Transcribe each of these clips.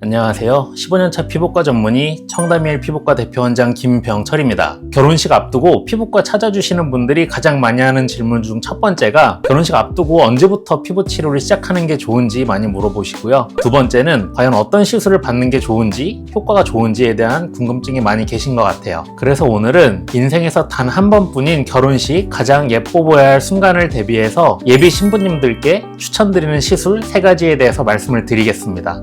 안녕하세요. 15년차 피부과 전문의 청담일 피부과 대표원장 김병철입니다. 결혼식 앞두고 피부과 찾아주시는 분들이 가장 많이 하는 질문 중 첫 번째가 결혼식 앞두고 언제부터 피부 치료를 시작하는 게 좋은지 많이 물어보시고요. 두 번째는 과연 어떤 시술을 받는 게 좋은지, 효과가 좋은지에 대한 궁금증이 많이 계신 것 같아요. 그래서 오늘은 인생에서 단 한 번뿐인 결혼식 가장 예뻐 보여야 할 순간을 대비해서 예비 신부님들께 추천드리는 시술 3가지에 대해서 말씀을 드리겠습니다.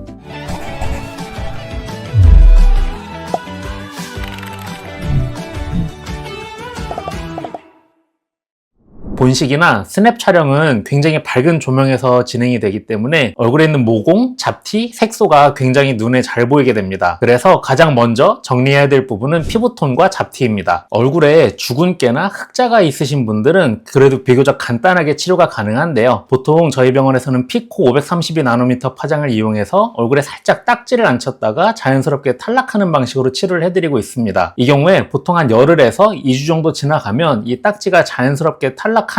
본식이나 스냅 촬영은 굉장히 밝은 조명에서 진행이 되기 때문에 얼굴에 있는 모공, 잡티, 색소가 굉장히 눈에 잘 보이게 됩니다. 그래서 가장 먼저 정리해야 될 부분은 피부톤과 잡티입니다. 얼굴에 주근깨나 흑자가 있으신 분들은 그래도 비교적 간단하게 치료가 가능한데요. 보통 저희 병원에서는 피코 532나노미터 파장을 이용해서 얼굴에 살짝 딱지를 앉혔다가 자연스럽게 탈락하는 방식으로 치료를 해드리고 있습니다. 이 경우에 보통 한 열흘에서 2주 정도 지나가면 이 딱지가 자연스럽게 탈락하면서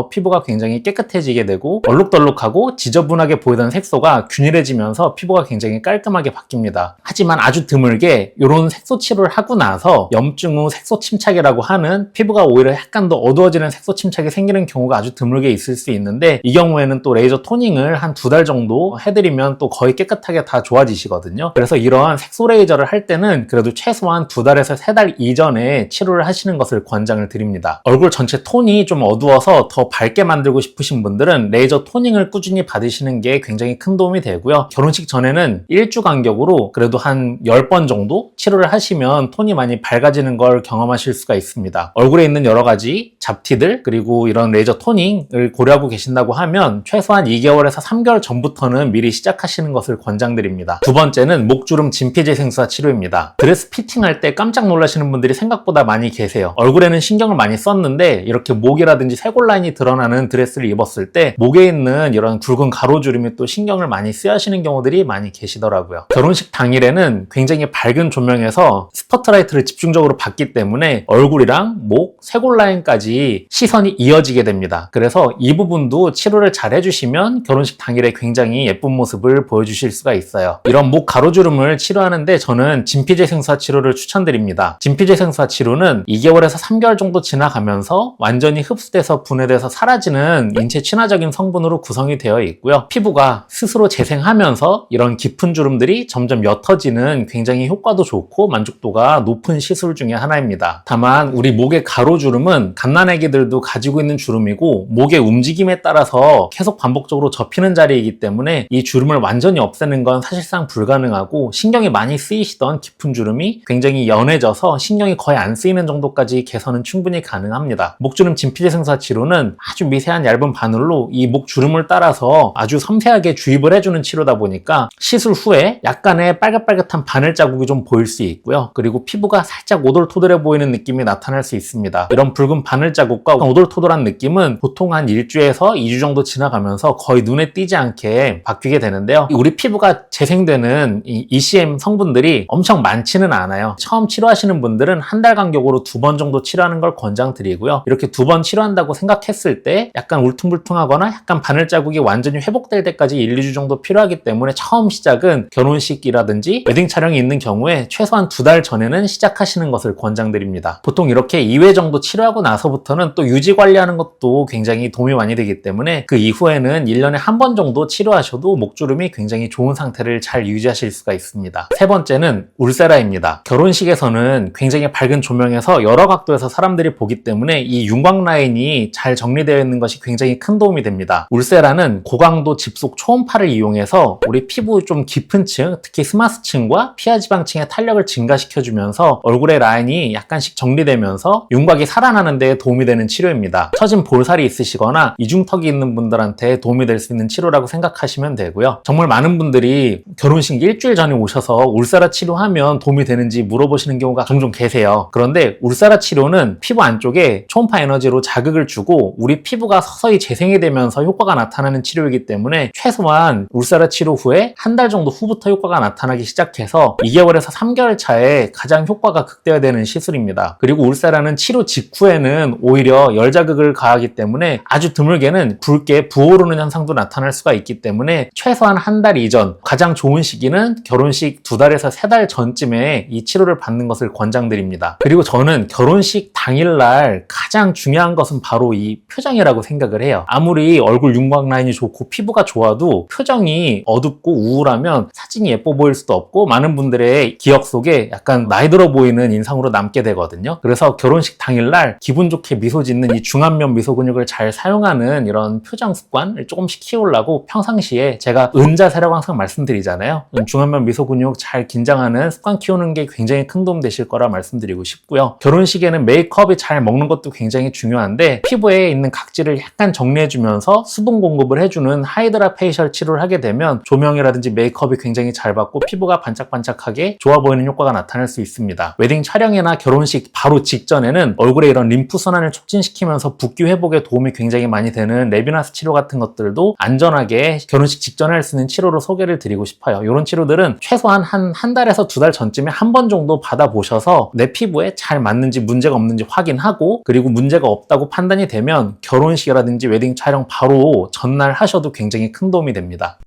피부가 굉장히 깨끗해지게 되고 얼룩덜룩하고 지저분하게 보이던 색소가 균일해지면서 피부가 굉장히 깔끔하게 바뀝니다. 하지만 아주 드물게 이런 색소 치료를 하고 나서 염증 후 색소 침착이라고 하는 피부가 오히려 약간 더 어두워지는 색소 침착이 생기는 경우가 아주 드물게 있을 수 있는데, 이 경우에는 또 레이저 토닝을 한 2달 정도 해드리면 또 거의 깨끗하게 다 좋아지시거든요. 그래서 이러한 색소 레이저를 할 때는 그래도 최소한 2달에서 3달 이전에 치료를 하시는 것을 권장을 드립니다. 얼굴 전체 톤이 좀 어두워서 더 밝게 만들고 싶으신 분들은 레이저 토닝을 꾸준히 받으시는 게 굉장히 큰 도움이 되고요. 결혼식 전에는 1주 간격으로 그래도 한 10번 정도 치료를 하시면 톤이 많이 밝아지는 걸 경험하실 수가 있습니다. 얼굴에 있는 여러 가지 잡티들 그리고 이런 레이저 토닝을 고려하고 계신다고 하면 최소한 2개월에서 3개월 전부터는 미리 시작하시는 것을 권장드립니다. 두 번째는 목주름 진피재생수화 치료입니다. 드레스 피팅할 때 깜짝 놀라시는 분들이 생각보다 많이 계세요. 얼굴에는 신경을 많이 썼는데 이렇게 목이라든지 쇄골 라인이 드러나는 드레스를 입었을 때 목에 있는 이런 굵은 가로주름이 또 신경을 많이 쓰여하시는 경우들이 많이 계시더라고요. 결혼식 당일에는 굉장히 밝은 조명에서 스포트라이트를 집중적으로 받기 때문에 얼굴이랑 목, 쇄골 라인까지 시선이 이어지게 됩니다. 그래서 이 부분도 치료를 잘 해주시면 결혼식 당일에 굉장히 예쁜 모습을 보여주실 수가 있어요. 이런 목 가로주름을 치료하는데 저는 진피재생수화 치료를 추천드립니다. 진피재생수화 치료는 2개월에서 3개월 정도 지나가면서 완전히 흡수돼서 분해돼서 사라지는 인체 친화적인 성분으로 구성이 되어 있고요. 피부가 스스로 재생하면서 이런 깊은 주름들이 점점 옅어지는 굉장히 효과도 좋고 만족도가 높은 시술 중에 하나입니다. 다만 우리 목의 가로주름은 갓난아기들도 가지고 있는 주름이고 목의 움직임에 따라서 계속 반복적으로 접히는 자리이기 때문에 이 주름을 완전히 없애는 건 사실상 불가능하고, 신경이 많이 쓰이시던 깊은 주름이 굉장히 연해져서 신경이 거의 안 쓰이는 정도까지 개선은 충분히 가능합니다. 목주름 진피재생수화 치료는 아주 미세한 얇은 바늘로 이 목 주름을 따라서 아주 섬세하게 주입을 해주는 치료다 보니까 시술 후에 약간의 빨갛빨갛한 바늘 자국이 좀 보일 수 있고요. 그리고 피부가 살짝 오돌토돌해 보이는 느낌이 나타날 수 있습니다. 이런 붉은 바늘 자국과 오돌토돌한 느낌은 보통 한 1주에서 2주 정도 지나가면서 거의 눈에 띄지 않게 바뀌게 되는데요. 우리 피부가 재생되는 이 ECM 성분들이 엄청 많지는 않아요. 처음 치료하시는 분들은 한 달 간격으로 2번 정도 치료하는 걸 권장드리고요. 이렇게 2번 치료한다고 생각했을 때 약간 울퉁불퉁하거나 약간 바늘 자국이 완전히 회복될 때까지 1, 2주 정도 필요하기 때문에 처음 시작은 결혼식이라든지 웨딩 촬영이 있는 경우에 최소한 2달 전에는 시작하시는 것을 권장드립니다. 보통 이렇게 2회 정도 치료하고 나서부터는 또 유지 관리하는 것도 굉장히 도움이 많이 되기 때문에 그 이후에는 1년에 한 번 정도 치료하셔도 목주름이 굉장히 좋은 상태를 잘 유지하실 수가 있습니다. 세 번째는 울세라입니다. 결혼식에서는 굉장히 밝은 조명에서 여러 각도에서 사람들이 보기 때문에 이 윤곽 라인이 잘 정리되어 있는 것이 굉장히 큰 도움이 됩니다. 울세라는 고강도 집속 초음파를 이용해서 우리 피부 좀 깊은 층, 특히 스마스층과 피하지방층의 탄력을 증가시켜주면서 얼굴의 라인이 약간씩 정리되면서 윤곽이 살아나는 데 도움이 되는 치료입니다. 처진 볼살이 있으시거나 이중턱이 있는 분들한테 도움이 될 수 있는 치료라고 생각하시면 되고요. 정말 많은 분들이 결혼식 일주일 전에 오셔서 울세라 치료하면 도움이 되는지 물어보시는 경우가 종종 계세요. 그런데 울세라 치료는 피부 안쪽에 초음파 에너지로 자극을 주고 우리 피부가 서서히 재생이 되면서 효과가 나타나는 치료이기 때문에 최소한 울세라 치료 후에 한 달 정도 후부터 효과가 나타나기 시작해서 2개월에서 3개월 차에 가장 효과가 극대화되는 시술입니다. 그리고 울세라는 치료 직후에는 오히려 열 자극을 가하기 때문에 아주 드물게는 붉게 부어오르는 현상도 나타날 수가 있기 때문에 최소한 한 달 이전, 가장 좋은 시기는 결혼식 2달에서 3달 전쯤에 이 치료를 받는 것을 권장드립니다. 그리고 저는 결혼식 당일날 가장 중요한 것은 바로 이 표정이라고 생각을 해요. 아무리 얼굴 윤곽 라인이 좋고 피부가 좋아도 표정이 어둡고 우울하면 사진이 예뻐 보일 수도 없고 많은 분들의 기억 속에 약간 나이 들어 보이는 인상으로 남게 되거든요. 그래서 결혼식 당일날 기분 좋게 미소 짓는 이 중안면 미소 근육을 잘 사용하는 이런 표정 습관을 조금씩 키우려고 평상시에 제가 은자세라고 항상 말씀드리잖아요. 중안면 미소 근육 잘 긴장하는 습관 키우는 게 굉장히 큰 도움 되실 거라 말씀드리고 싶고요. 결혼식에는 메이크업이 잘 먹는 것도 굉장히 중요한데 피부에 있는 각질을 약간 정리해주면서 수분 공급을 해주는 하이드라 페이셜 치료를 하게 되면 조명이라든지 메이크업이 굉장히 잘 받고 피부가 반짝반짝하게 좋아 보이는 효과가 나타날 수 있습니다. 웨딩 촬영이나 결혼식 바로 직전에는 얼굴에 이런 림프 순환을 促진시키면서 붓기 회복에 도움이 굉장히 많이 되는 레비나스 치료 같은 것들도 안전하게 결혼식 직전에 할 수 있는 치료로 소개를 드리고 싶어요. 이런 치료들은 최소한 한 달에서 2달 전쯤에 한 번 정도 받아보셔서 내 피부에 잘 맞는지 문제가 없는지 확인하고 그리고 문제가 없다고 판단이 되면 결혼식이라든지 웨딩 촬영 바로 전날 하셔도 굉장히 큰 도움이 됩니다.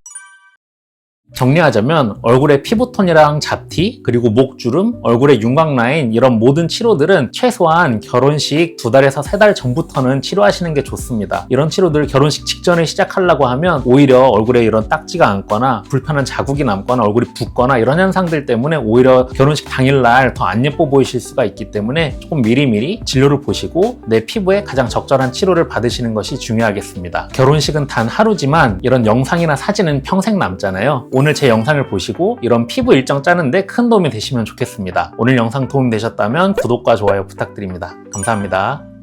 정리하자면 얼굴의 피부톤이랑 잡티, 그리고 목주름, 얼굴의 윤곽 라인 이런 모든 치료들은 최소한 결혼식 2달에서 3달 전부터는 치료하시는 게 좋습니다. 이런 치료들 결혼식 직전에 시작하려고 하면 오히려 얼굴에 이런 딱지가 앉거나 불편한 자국이 남거나 얼굴이 붓거나 이런 현상들 때문에 오히려 결혼식 당일날 더 안 예뻐 보이실 수가 있기 때문에 조금 미리미리 진료를 보시고 내 피부에 가장 적절한 치료를 받으시는 것이 중요하겠습니다. 결혼식은 단 하루지만 이런 영상이나 사진은 평생 남잖아요. 오늘 제 영상을 보시고 이런 피부 일정 짜는데 큰 도움이 되시면 좋겠습니다. 오늘 영상 도움 되셨다면 구독과 좋아요 부탁드립니다. 감사합니다.